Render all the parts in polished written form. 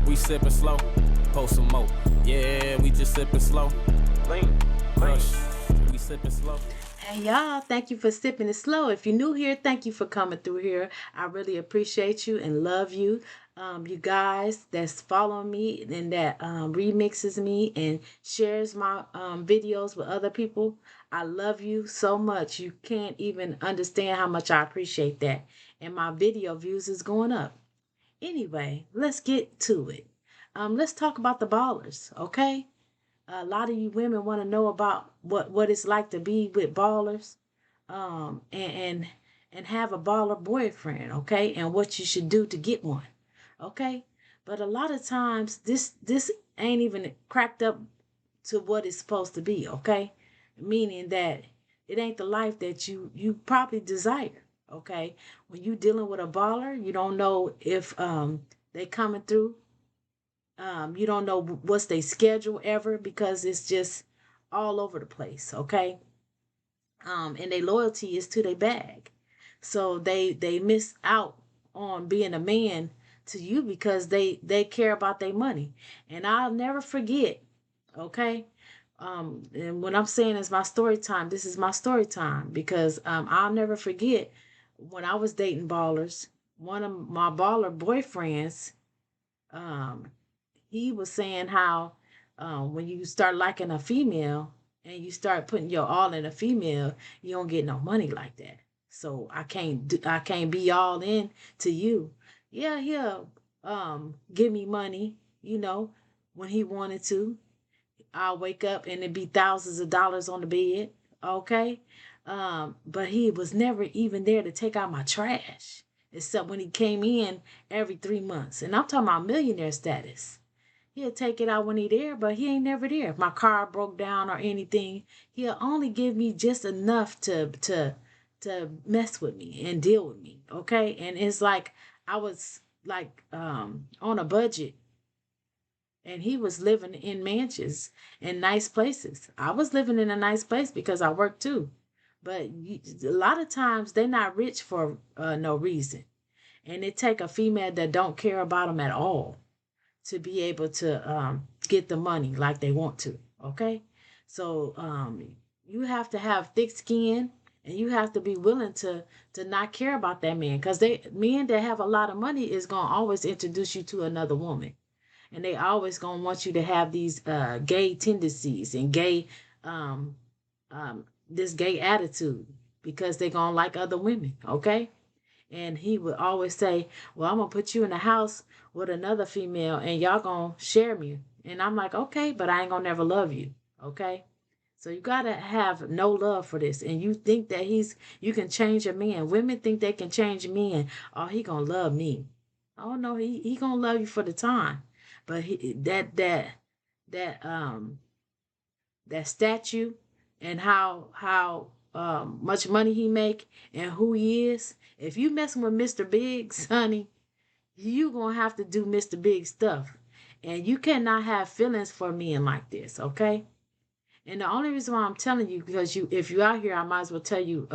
We sippin' slow, post some more. Yeah, we just sippin' slow. Lean, crush. We sippin' slow. Hey y'all, thank you for sipping it slow. If you're new here, thank you for coming through here. I really appreciate you and love you. You guys that's following me and that remixes me and shares my videos with other people. I love you so much. You can't even understand how much I appreciate that. And my video views is going up. Anyway, let's get to it. Let's talk about the ballers, okay? A lot of you women want to know about what it's like to be with ballers, and have a baller boyfriend, okay? And what you should do to get one, okay? But a lot of times this ain't even cracked up to what it's supposed to be, okay? Meaning that it ain't the life that you probably desire, okay? When you dealing with a baller, you don't know if they coming through. You don't know what's their schedule ever because it's just all over the place, okay? And their loyalty is to their bag. So they miss out on being a man to you because they care about their money. And I'll never forget, okay? And what I'm saying is my story time. This is my story time because I'll never forget when I was dating ballers, one of my baller boyfriends, um, he was saying how when you start liking a female and you start putting your all in a female, you don't get no money like that. So I can't be all in to you. Yeah, he'll give me money, when he wanted to. I'll wake up and it'd be thousands of dollars on the bed. Okay. But he was never even there to take out my trash. Except when he came in every 3 months. And I'm talking about millionaire status. He'll take it out when he there, but he ain't never there. If my car broke down or anything, he'll only give me just enough to mess with me and deal with me. Okay. And it's like I was like on a budget and he was living in mansions and nice places. I was living in a nice place because I work too. But a lot of times they're not rich for no reason. And it take a female that don't care about them at all to be able to get the money like they want to. Okay, so you have to have thick skin and you have to be willing to not care about that man because they men that have a lot of money is gonna always introduce you to another woman, and they always gonna want you to have these gay tendencies and gay this gay attitude because they gonna like other women. Okay, and he would always say, well, I'm going to put you in a house with another female and y'all going to share me. And I'm like, okay, but I ain't going to never love you. Okay. So you got to have no love for this. And you think that you can change a man. Women think they can change a man. Oh, he going to love me. Oh no, he going to love you for the time. But that that statue and how much money he make and who he is. If you messing with Mr. Biggs, honey, you gonna have to do Mr. Big stuff. And you cannot have feelings for men like this, okay? And the only reason why I'm telling you, because if you out here, I might as well tell you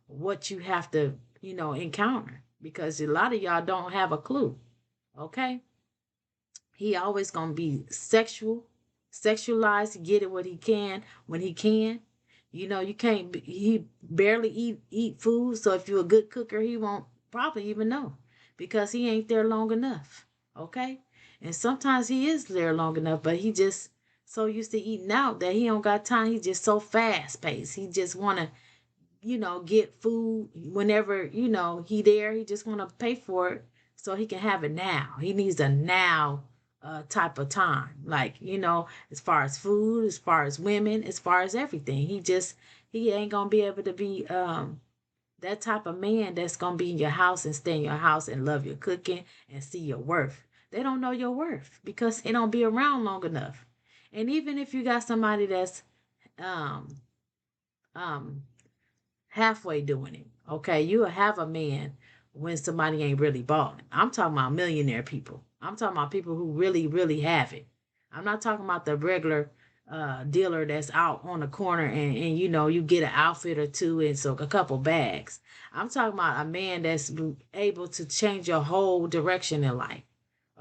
what you have to, encounter. Because a lot of y'all don't have a clue. Okay? He always gonna be sexualized, get it what he can when he can. You can't. He barely eat food. So if you're a good cooker, he won't probably even know because he ain't there long enough. Okay, and sometimes he is there long enough, but he just so used to eating out that he don't got time. He just so fast paced. He just wanna, get food whenever he there. He just wanna pay for it so he can have it now. He needs a now type of time, like as far as food, as far as women, as far as everything. He ain't gonna be able to be that type of man that's gonna be in your house and stay in your house and love your cooking and see your worth. They don't know your worth because they don't be around long enough. And even if you got somebody that's um um halfway doing it, okay, you'll have a man when somebody ain't really balling. I'm talking about millionaire people. I'm talking about people who really, really have it. I'm not talking about the regular dealer that's out on the corner and you get an outfit or two and so a couple bags. I'm talking about a man that's able to change your whole direction in life.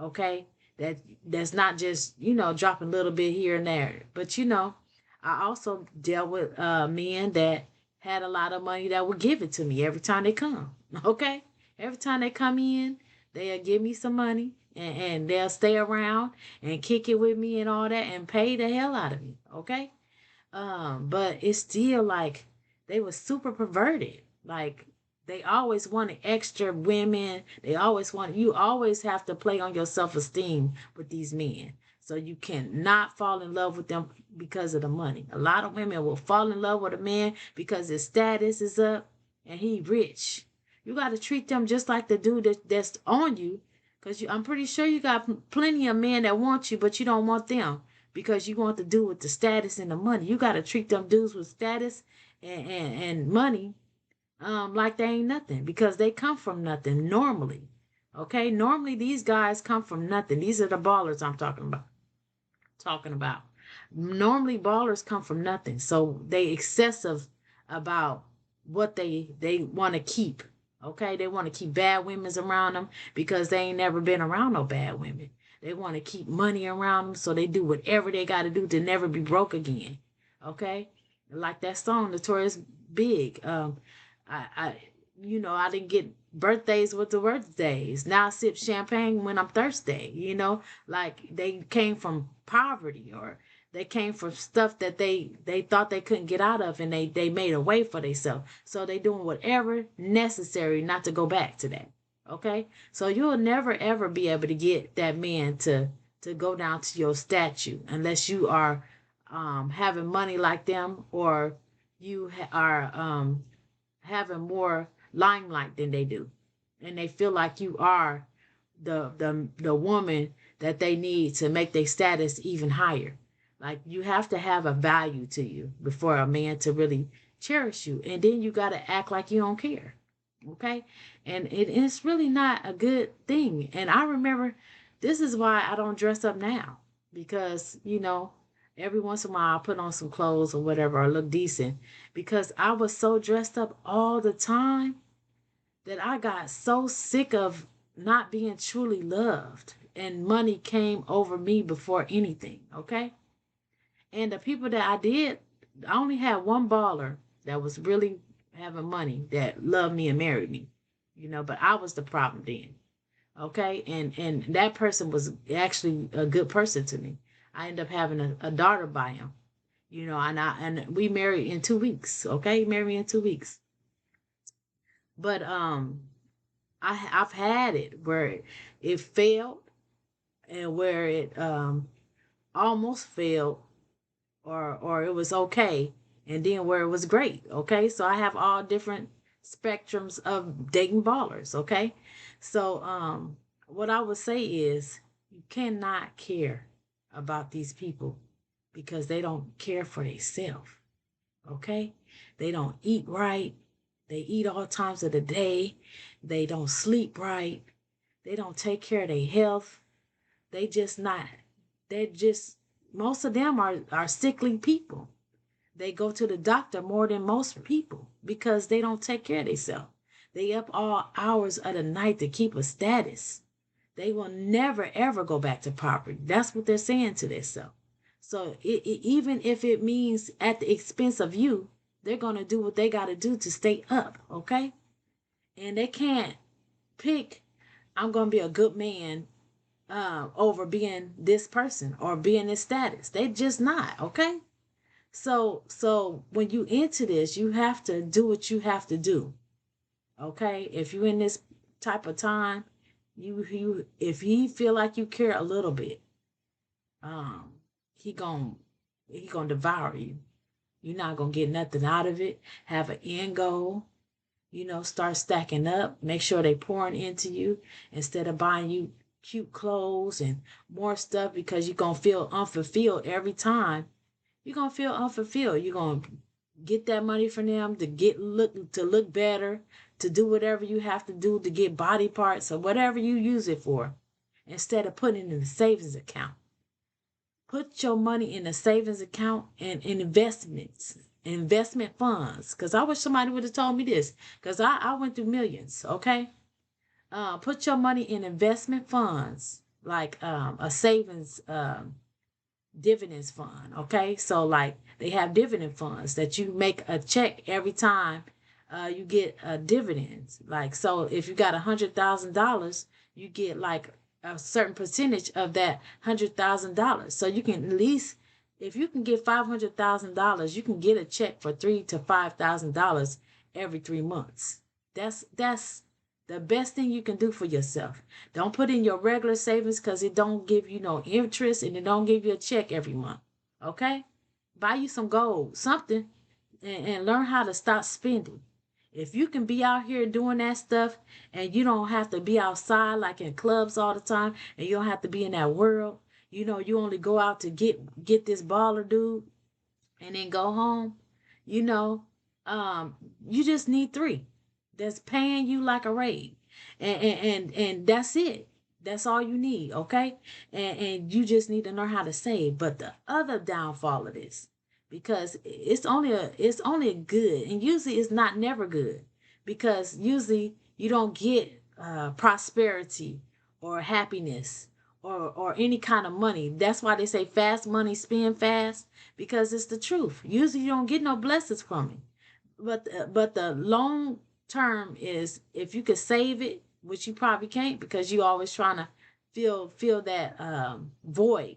Okay? that that's not just, dropping a little bit here and there. But I also dealt with men that had a lot of money that would give it to me every time they come. Okay? Every time they come in, they'll give me some money, and they'll stay around and kick it with me and all that and pay the hell out of me. Okay? But it's still like they were super perverted. Like they always wanted extra women. They always wanted, you always have to play on your self-esteem with these men. So you cannot fall in love with them because of the money. A lot of women will fall in love with a man because his status is up and he rich. You got to treat them just like the dude that's on you, because I'm pretty sure you got plenty of men that want you, but you don't want them because you want to do with the status and the money. You got to treat them dudes with status and money like they ain't nothing, because they come from nothing normally. Okay, normally these guys come from nothing. These are the ballers I'm talking about. Normally ballers come from nothing, so they excessive about what they want to keep. Okay, they want to keep bad women around them because they ain't never been around no bad women. They want to keep money around them, so they do whatever they got to do to never be broke again. Okay, like that song Notorious Big. I I didn't get birthdays with the birthdays. Now I sip champagne when I'm thirsty. Like they came from poverty, or they came from stuff that they thought they couldn't get out of, and they made a way for themselves. So they doing whatever necessary not to go back to that. Okay, so you'll never ever be able to get that man to go down to your statue unless you are having money like them, or you are having more limelight than they do, and they feel like you are the woman that they need to make their status even higher. Like you have to have a value to you before a man to really cherish you, and then you got to act like you don't care. Okay, and it's really not a good thing. And I remember, this is why I don't dress up now, because every once in a while I put on some clothes or whatever, or look decent, because I was so dressed up all the time that I got so sick of not being truly loved, and money came over me before anything. Okay, and the people that I only had one baller that was really having money that loved me and married me, but I was the problem then. Okay, and that person was actually a good person to me. I ended up having a daughter by him, and we married in 2 weeks. Okay, married in 2 weeks. But I've had it where it failed, and where it almost failed, or it was okay, and then where it was great. Okay, so I have all different spectrums of dating ballers. Okay, so what I would say is, you cannot care about these people because they don't care for themselves. Okay, they don't eat right. They eat all times of the day. They don't sleep right. They don't take care of their health. They just not. They just, most of them are sickly people. They go to the doctor more than most people because they don't take care of themselves. They up all hours of the night to keep a status. They will never ever go back to poverty. That's what they're saying to themselves. So even if it means at the expense of you, they're gonna do what they gotta do to stay up. Okay, and they can't pick, I'm gonna be a good man over being this person or being this status. They just not. Okay, so when you into this, you have to do what you have to do. Okay, if you in this type of time, you if he feel like you care a little bit, um, he gon' he gonna devour you. You're not gonna get nothing out of it. Have an end goal. Start stacking up. Make sure they pouring into you instead of buying you cute clothes and more stuff, because you're gonna feel unfulfilled every time. You're gonna feel unfulfilled. You're gonna get that money from them to look better, to do whatever you have to do to get body parts or whatever you use it for, instead of putting it in the savings account. Put your money in a savings account and in investment funds. Because I wish somebody would have told me this, because I went through millions. Okay, put your money in investment funds, like a savings dividends fund. Okay, so like they have dividend funds that you make a check every time you get dividends. Like, so if you got $100,000, you get like a certain percentage of that $100,000. So you can at least, if you can get $500,000, you can get a check for $3,000 to $5,000 every 3 months. That's the best thing you can do for yourself. Don't put in your regular savings because it don't give you no interest and it don't give you a check every month. Okay? Buy you some gold, something, and learn how to stop spending. If you can be out here doing that stuff and you don't have to be outside like in clubs all the time and you don't have to be in that world, you only go out to get this baller dude and then go home, you know, you just need three that's paying you like a raid. And that's it. That's all you need, okay? And you just need to learn how to save. But the other downfall of this, because it's only a good, and usually it's not never good, because usually you don't get prosperity or happiness or any kind of money. That's why they say fast money spend fast, because it's the truth. Usually you don't get no blessings from it. But the long term is, if you could save it, which you probably can't because you always trying to feel that void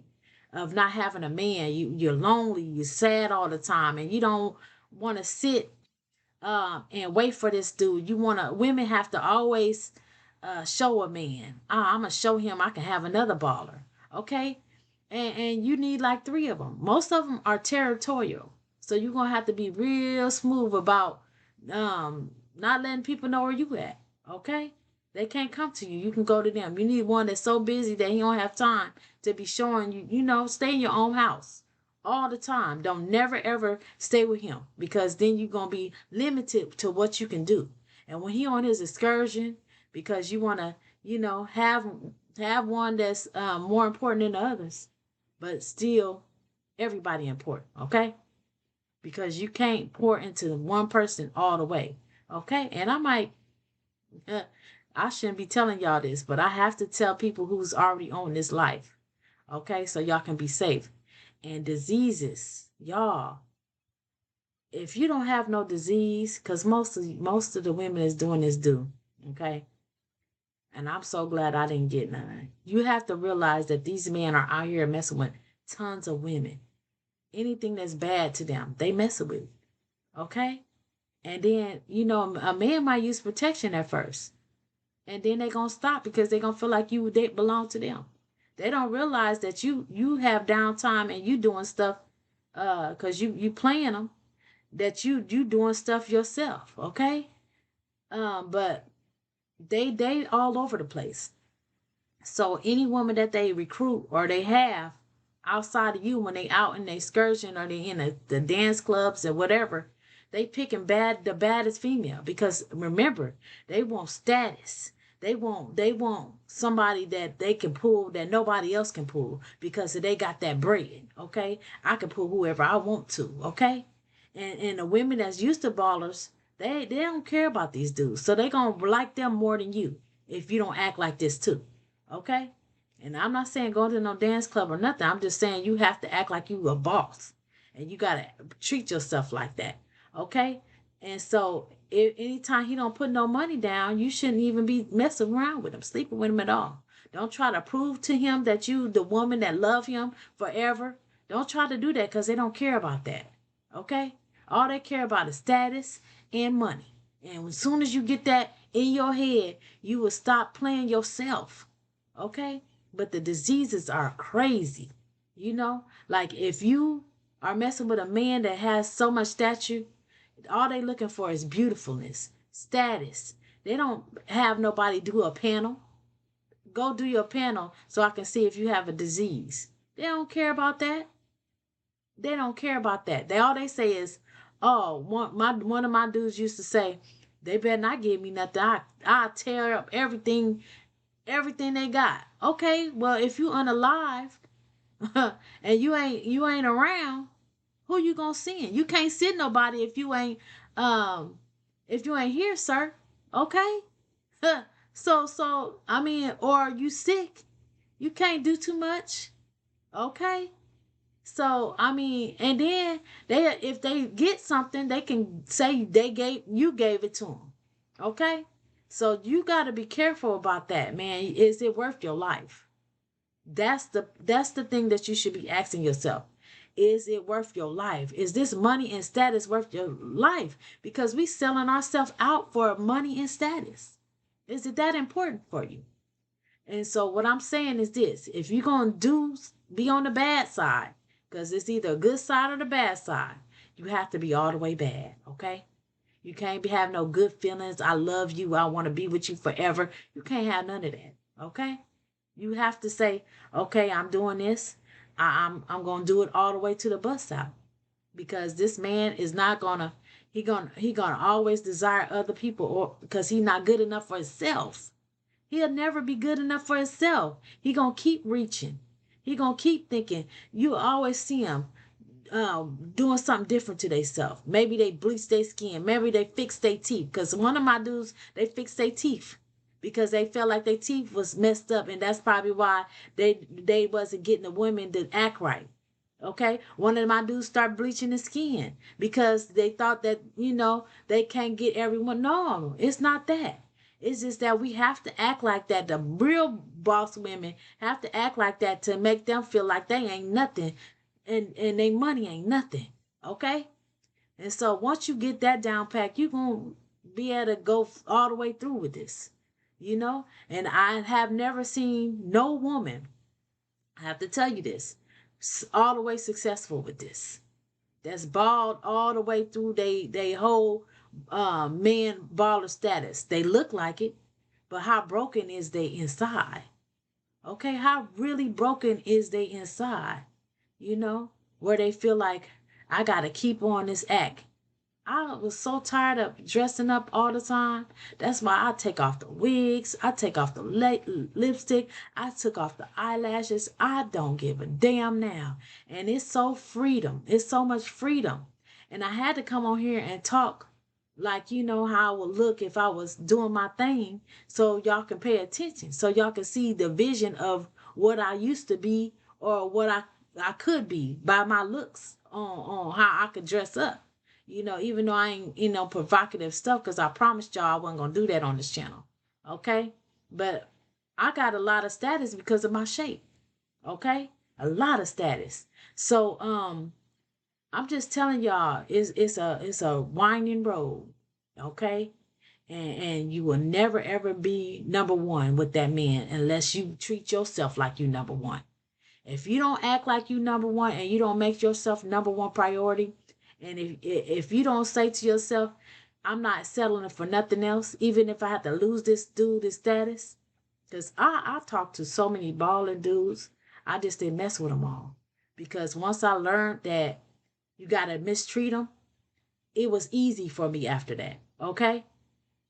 of not having a man. You're lonely, you're sad all the time, and you don't want to sit and wait for this dude. Women have to always show a man. I'm gonna show him I can have another baller. Okay, and you need like three of them. Most of them are territorial, so you're gonna have to be real smooth about not letting people know where you at. Okay, they can't come to you. You can go to them. You need one that's so busy that he don't have time to be showing you. Stay in your own house all the time. Don't never ever stay with him, because then you're gonna be limited to what you can do. And when he on his excursion, because you wanna, have one that's more important than the others, but still everybody important, okay? Because you can't pour into one person all the way, okay? And I might, I shouldn't be telling y'all this, but I have to tell people who's already on this life, okay? So y'all can be safe. And diseases, y'all, if you don't have no disease, because most of the women is doing this do, okay? And I'm so glad I didn't get none. You have to realize that these men are out here messing with tons of women. Anything that's bad to them, they mess with it, okay? And then, a man might use protection at first, and then they gonna stop because they gonna feel like they belong to them. They don't realize that you have downtime and you doing stuff, because you playing them, that you doing stuff yourself, okay? But they all over the place. So any woman that they recruit or they have outside of you, when they out in the excursion or they in the dance clubs or whatever, they picking the baddest female, because remember, they want status. They want somebody that they can pull that nobody else can pull, because they got that bread. Okay, I can pull whoever I want to. Okay, and the women that's used to ballers, they don't care about these dudes, so they gonna like them more than you if you don't act like this too. Okay, and I'm not saying go to no dance club or nothing. I'm just saying you have to act like you a boss, and you gotta treat yourself like that. Okay, and so if anytime he don't put no money down, you shouldn't even be messing around with him, sleeping with him at all. Don't try to prove to him that you the woman that love him forever. Don't try to do that, because they don't care about that. Okay, all they care about is status and money. And as soon as you get that in your head, you will stop playing yourself. Okay, but the diseases are crazy. Like if you are messing with a man that has so much stature, all they looking for is beautifulness, status. They don't have nobody do a panel. Go do your panel so I can see if you have a disease. They don't care about that. They don't care about that. They say is, oh, one of my dudes used to say, they better not give me nothing. I tear up everything they got. Okay, well if you unalive and you ain't around, who you gonna send? You can't send nobody um if you ain't here, sir. Okay? So I mean, or you sick You can't do too much. Okay? So I mean, and then they if they get something, they can say you gave it to them. Okay? So you got to be careful about that, man. Is it worth your life? That's the thing that you should be asking yourself. Is it worth your life? Is this money and status worth your life? Because we selling ourselves out for money and status. Is it that important for you? And so what I'm saying is this: if you're gonna be on the bad side, because it's either a good side or the bad side, you have to be all the way bad. Okay? You can't be having no good feelings. I love you. I want to be with you forever. You can't have none of that. Okay? You have to say, okay, I'm doing this. I'm gonna do it all the way to the bus stop, because this man is not gonna he gonna always desire other people, or because he's not good enough for himself. He'll never be good enough for himself. He gonna keep reaching. He gonna keep thinking. You always see him doing something different to themselves. Maybe they bleach their skin. Maybe they fix their teeth. Because one of my dudes, they fixed their teeth because they felt like their teeth was messed up, and that's probably why they wasn't getting the women to act right. Okay, one of my dudes start bleaching his skin because they thought that they can't get everyone. No, it's not that. It's just that we have to act like that. The real boss women have to act like that to make them feel like they ain't nothing, and their money ain't nothing. Okay, and so once you get that down pat, you gonna be able to go all the way through with this. And I have never seen no woman, I have to tell you this, all the way successful with this. That's balled all the way through they whole men baller status. They look like it, but how broken is they inside? Okay, how really broken is they inside? Where they feel like I gotta keep on this act. I was so tired of dressing up all the time. That's why I take off the wigs. I take off the lipstick. I took off the eyelashes. I don't give a damn now. And it's so freedom. It's so much freedom. And I had to come on here and talk like how I would look if I was doing my thing, so y'all can pay attention. So y'all can see the vision of what I used to be, or what I could be by my looks on how I could dress up. Even though I ain't, provocative stuff, because I promised y'all I wasn't going to do that on this channel. Okay? But I got a lot of status because of my shape. Okay? A lot of status. So, I'm just telling y'all, it's a winding road. Okay? And you will never ever be number one with that man unless you treat yourself like you number one. If you don't act like you number one, and you don't make yourself number one priority, and if you don't say to yourself, I'm not settling for nothing else, even if I have to lose this dude, this status. Because I talked to so many balling dudes, I just didn't mess with them all. Because once I learned that you got to mistreat them, it was easy for me after that. Okay?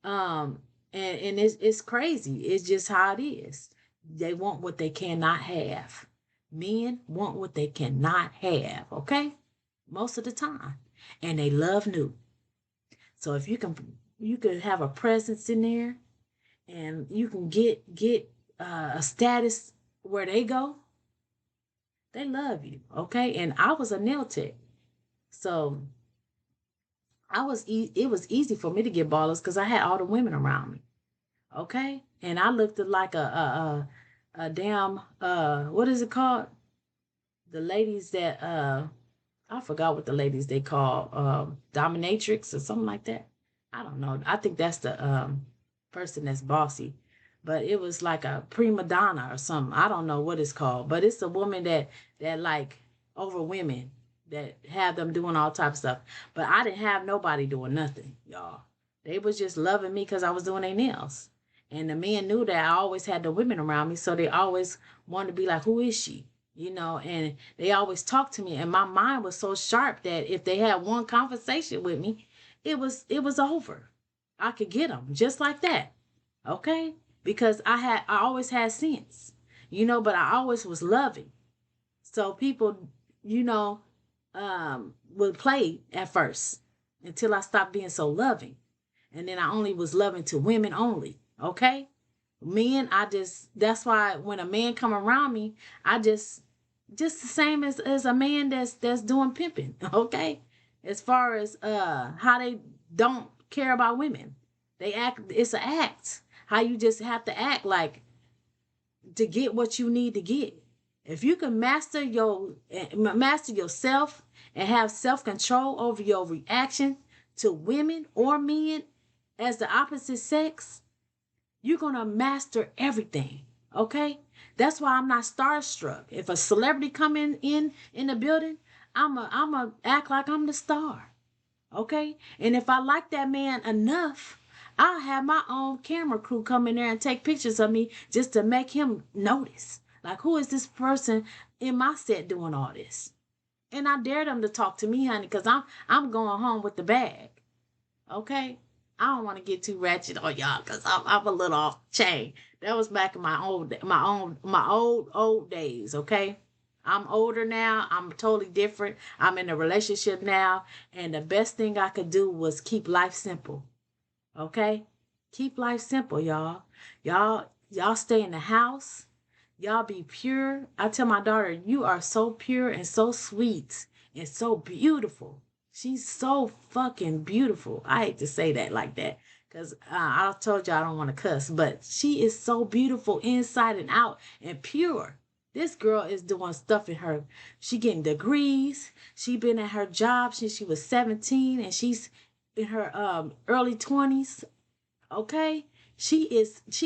Um, and it's crazy. It's just how it is. They want what they cannot have. Men want what they cannot have. Okay? Most of the time. And they love new. So if you can have a presence in there, and you can get a status where they go, they love you. Okay? And I was a nail tech. So it was easy for me to get ballers because I had all the women around me. Okay? And I looked like a damn what is it called? The ladies that I forgot what the ladies they call dominatrix or something like that. I don't know. I think that's the person that's bossy. But it was like a prima donna or something. I don't know what it's called. But it's a woman that like over women, that have them doing all types of stuff. But I didn't have nobody doing nothing, y'all. They was just loving me because I was doing their nails. And the men knew that I always had the women around me, so they always wanted to be like, who is she? And they always talked to me, and my mind was so sharp that if they had one conversation with me, it was over. I could get them just like that. Okay? Because I always had sense. But I always was loving. So people, you know, would play at first until I stopped being so loving. And then I only was loving to women only. Okay? Men, that's why when a man come around me, I just the same as a man that's doing pimping, okay? As far as how they don't care about women. They act, it's an act. How you just have to act like to get what you need to get. If you can master yourself and have self-control over your reaction to women or men as the opposite sex, you're gonna master everything. Okay? That's why I'm not starstruck. If a celebrity come in the building, I'm a act like I'm the star. Okay? And if I like that man enough, I'll have my own camera crew come in there and take pictures of me just to make him notice. Like, who is this person in my set doing all this? And I dare them to talk to me, honey, because I'm going home with the bag. Okay? I don't want to get too ratchet on y'all because I'm a little off chain. That was back in my old days, okay? I'm older now. I'm totally different. I'm in a relationship now. And the best thing I could do was keep life simple. Okay? Keep life simple, y'all. Y'all stay in the house. Y'all be pure. I tell my daughter, you are so pure and so sweet and so beautiful. She's so fucking beautiful. I hate to say that like that because I told you I don't want to cuss, but she is so beautiful inside and out and pure. This girl is doing stuff in her. She getting degrees. She been at her job since she was 17 and she's in her early 20s. Okay? She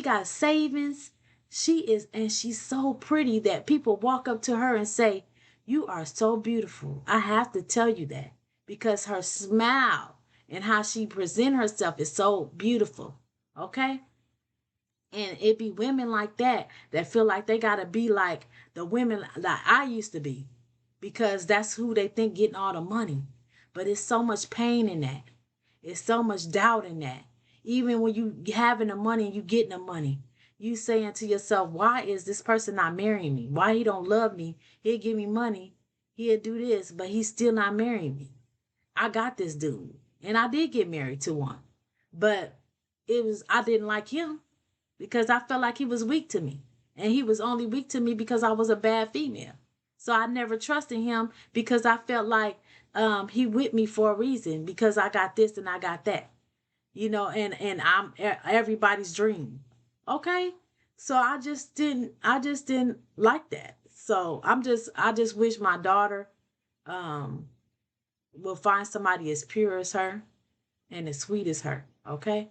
got savings. She is, and she's so pretty that people walk up to her and say, "You are so beautiful." I have to tell you that because her smile and how she present herself is so beautiful. Okay? And it be women like that feel like they gotta be like the women that I used to be because that's who they think getting all the money. But it's so much pain in that. It's so much doubt in that. Even when you having the money and you getting the money, you saying to yourself, why is this person not marrying me? Why he don't love me? He'll give me money. He'll do this, but he's still not marrying me. I got this dude. And I did get married to one. But I didn't like him because I felt like he was weak to me. And he was only weak to me because I was a bad female. So I never trusted him because I felt like he with me for a reason because I got this and I got that. And I'm everybody's dream. Okay? So I just didn't like that. So I just wish my daughter um will find somebody as pure as her and as sweet as her. Okay?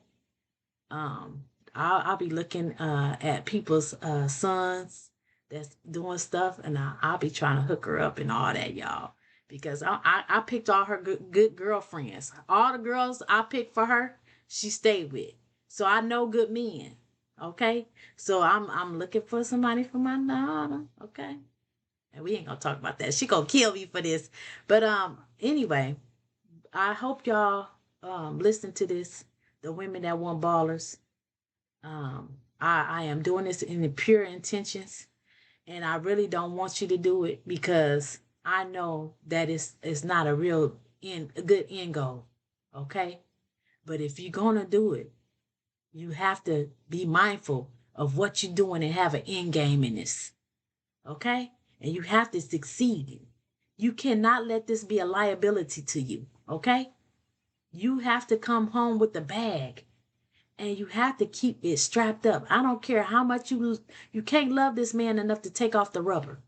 Um, I'll be looking at people's sons that's doing stuff, and I'll be trying to hook her up and all that, y'all. Because I picked all her good girlfriends. All the girls I picked for her, she stayed with. So I know good men. Okay, so I'm looking for somebody for my daughter. Okay, and we ain't gonna talk about that. She gonna kill me for this. But anyway, I hope y'all listen to this. The women that want ballers. I am doing this in the pure intentions, and I really don't want you to do it because I know that it's not a real a good end goal. Okay, but if you're gonna do it, you have to be mindful of what you're doing and have an end game in this. Okay, and you have to succeed. You cannot let this be a liability to you. Okay, you have to come home with the bag and you have to keep it strapped up. I don't care how much you lose. You can't love this man enough to take off the rubber.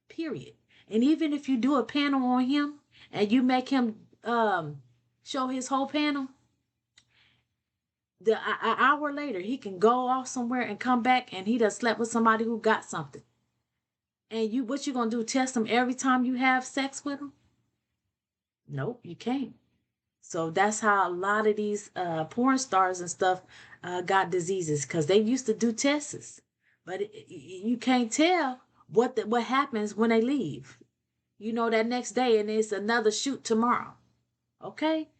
Period. And even if you do a panel on him and you make him show his whole panel, an hour later he can go off somewhere and come back and he done slept with somebody who got something. And what you gonna do? Test him every time you have sex with him? Nope, you can't. So that's how a lot of these porn stars and stuff got diseases because they used to do tests, but you can't tell what happens when they leave. You know that next day and it's another shoot tomorrow. Okay,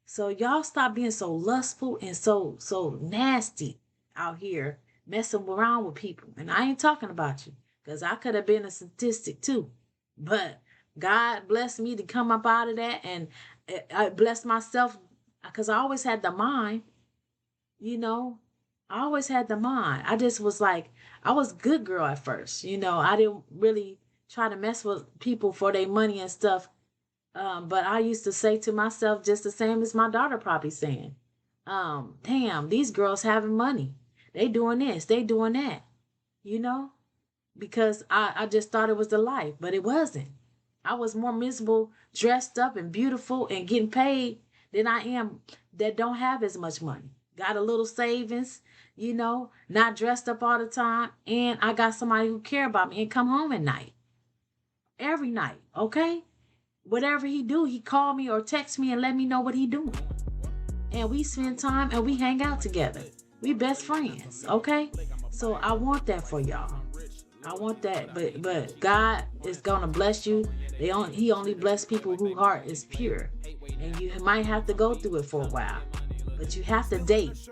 so y'all stop being so lustful and so nasty out here messing around with people. And I ain't talking about you because I could have been a statistic too, but God blessed me to come up out of that and I blessed myself because I always had the mind, you know. I always had the mind. I just was like, I was a good girl at first. I didn't really try to mess with people for their money and stuff. But I used to say to myself, just the same as my daughter probably saying, damn, these girls having money. They doing this, they doing that, you know? Because I just thought it was the life, but it wasn't. I was more miserable, dressed up and beautiful and getting paid than I am that don't have as much money. Got a little savings, not dressed up all the time, and I got somebody who care about me and come home at night, every night, okay? Whatever he do, he call me or text me and let me know what he doing. And we spend time and we hang out together. We best friends, okay? So I want that for y'all. I want that, but God is gonna bless you. He only bless people whose heart is pure, and you might have to go through it for a while, but you have to date.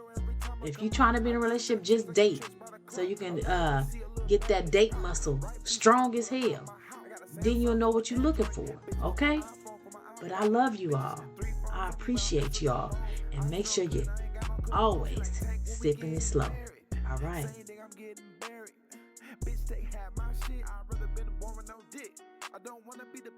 If you're trying to be in a relationship, just date so you can get that date muscle strong as hell. Then you'll know what you're looking for, okay? But I love you all. I appreciate y'all, and make sure you always sipping it slow. All right. Bitch, they have my shit. I'd rather been born with no dick. I don't wanna be the